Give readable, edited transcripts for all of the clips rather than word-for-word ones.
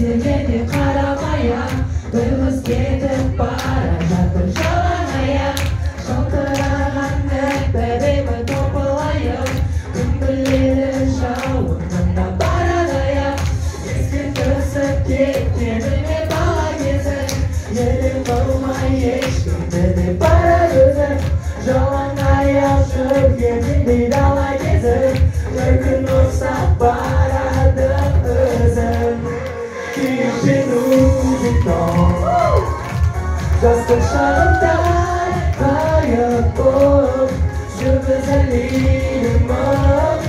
едем арамая, Бөліміз кетіп бара жатыр жалаңая. Шалтырағанды бәбемі топылайым, Кім біледі жауынында барадаяп. Еске түсіп кеткеніме бала кезім, Елім болмай ешкімді де бара көзім. Жалаңая жүргенімде дала кезім, Бір күн ұқсап барады өзім. Жастық шағымдай қайық болып жүрміз әлі мұң.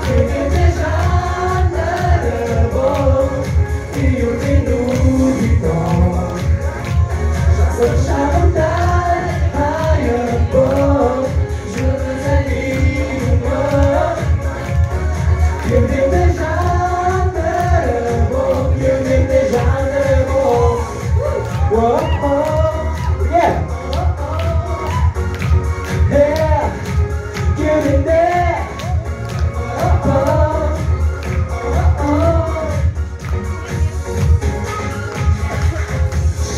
Көгенде жандары болып күйеуден убитон. Жастық шағымдай қайық болып жүрміз әлі мұң. Көгенде жандары болып, көгенде жандары болып. Whoa, yeah. Yeah, give me that.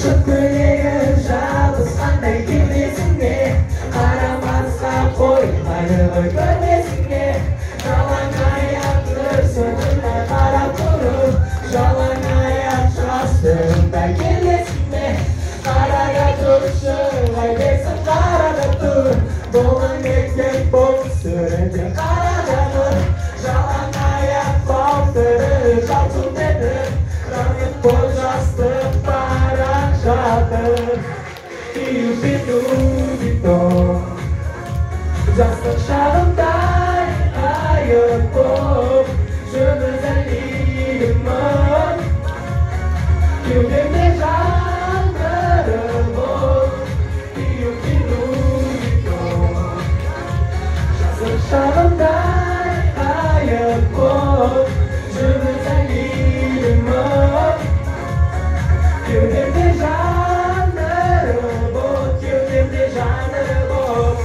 Şükürlerim жалғыз қандай келмесіңе, Қарамасқа қоймайды ғой көрмесіңе. Жалаң аяқ жүрсіңді қарап тұрып, Жалаң аяқ жастығында келмесіңе. Қарада тұршы, қайдесің қарада тұр, Болын кеткен бұл сүрінде қарада тұр. Жалаң аяқ балтыры жалтын деді, Жанып бұл жастық барақ жатыр. Күйіппен убитон. Жастық шағымдай қайық боп, жүрміз әлі мұң. Кеудемде жандары болып, күйіппен убитон. Жастық шағымдай қайық боп, жүрміз әлі мұң. Кеудемде жандары болып, кеудемде жандары болып.